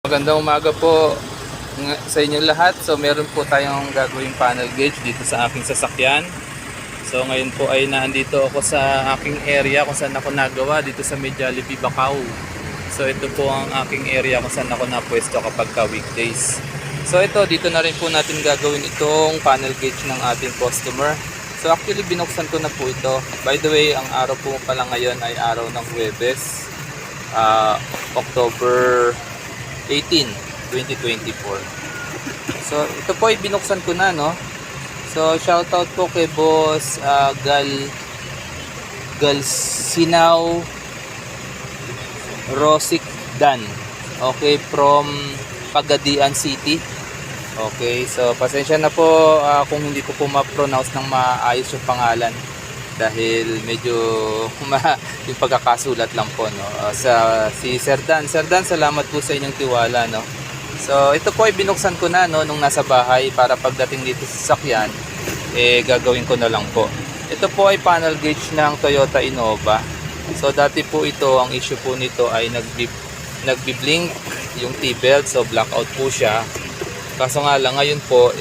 Magandang umaga po sa inyo lahat. So meron po tayong gagawing panel gauge dito sa aking sasakyan. So ngayon po ay nandito ako sa aking area kung saan ako nagawa dito sa Jollibee, Bacau. So ito po ang aking area kung saan ako napwesto kapag ka weekdays. So ito, dito na rin po natin gagawin itong panel gauge ng ating customer. So actually binuksan ko na po ito. By the way, ang araw po pala ngayon ay araw ng Huwebes, October 18, 2024. So ito po ay binuksan ko na, no. So shoutout po kay Boss Galsinaw Rosik Dan. Okay, from Pagadian City. Okay, so pasensya na po kung hindi ko po ma-pronounce ng maayos yung pangalan dahil medyo yung pagkakasulat lang po, no. Si Sir Dan, salamat po sa inyong tiwala, no. So ito po ay binuksan ko na, no, nung nasa bahay para pagdating dito sa sasakyan gagawin ko na lang po. Ito po ay panel gauge ng Toyota Innova. So dati po ito, ang issue po nito ay nagbi-blink yung T-belt, so blackout po siya. Kaso nga lang ngayon po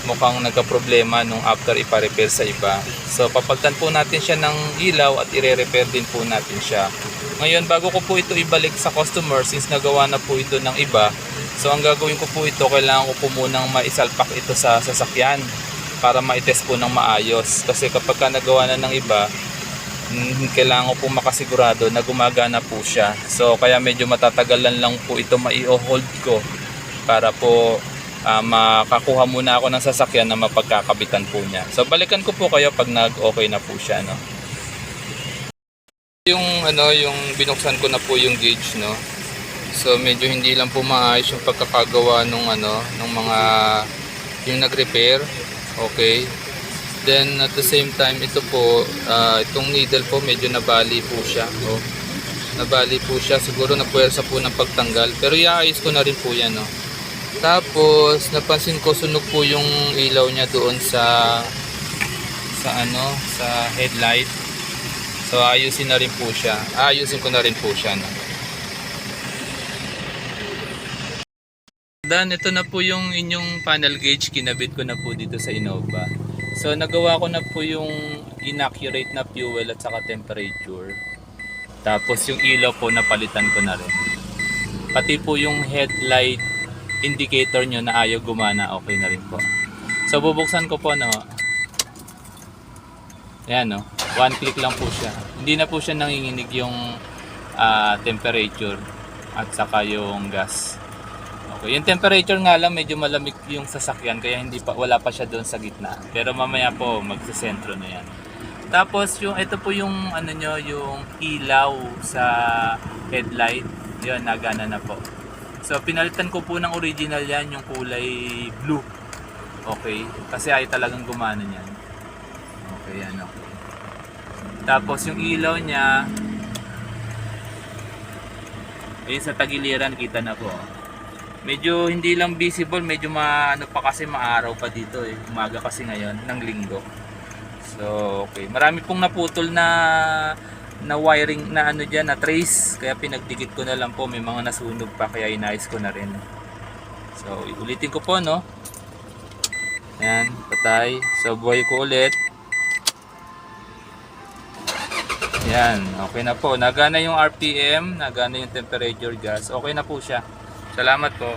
mukhang nagka-problema nung after ipa-repair sa iba. So papagtan po natin siya ng ilaw at ire-repair din po natin siya. Ngayon, bago ko po ito ibalik sa customer, since nagawa na po ito ng iba, so ang gagawin ko po ito, kailangan ko po munang maisalpak ito sa sasakyan para ma-test po ng maayos. Kasi kapag ka nagawa na ng iba, kailangan ko po makasigurado na gumagana po siya. So kaya medyo matatagalan lang po ito mai-hold ko para po makakuha muna ako ng sasakyan na mapagkakabitan po niya. So balikan ko po kayo pag nag-okay na po siya, no. Yung binuksan ko na po yung gauge, no. So medyo hindi lang po maayos yung pagkakagawa nung mga yung nag-repair. Okay. Then at the same time, ito po itong needle po medyo nabali po siya. Oh. Nabali po siya, siguro napuwersa po ng pagtanggal, pero iayos ko na rin po yan, no. Tapos napansin ko sunog po yung ilaw niya doon sa headlight. So ayusin na rin po siya. Ayusin ko na rin po siya, no. Dan, ito na po yung inyong panel gauge, kinabit ko na po dito sa Innova. So nagawa ko na po yung inaccurate na fuel at saka temperature. Tapos yung ilaw po napalitan ko na rin. Pati po yung headlight indicator nyo na ayaw gumana, okay na rin po. So bubuksan ko po, no. Ayan, no. One click lang po siya. Hindi na po siya nanginginig yung temperature at saka yung gas. Okay, yung temperature nga lang medyo malamig yung sasakyan kaya wala pa siya doon sa gitna. Pero mamaya po magsisentro na yan. Tapos ito po yung yung ilaw sa headlight. Yun, nagana na po. So pinalitan ko po ng original yan, yung kulay blue. Okay, kasi ay talagang gumana niyan. Okay, yan, okay. Tapos yung ilaw niya sa tagiliran kita na po. Medyo hindi lang visible, medyo pa kasi maaraw pa dito umaga kasi ngayon ng linggo. So okay, marami pong naputol na wiring na na trace, kaya pinagdikit ko na lang po, may mga nasunog pa kaya inayos ko na rin. So ulitin ko po, no. Yan, patay. So buhay ko ulit. Yan, okay na po. Nagana yung RPM, nagana yung temperature gas. Okay na po siya. Salamat po.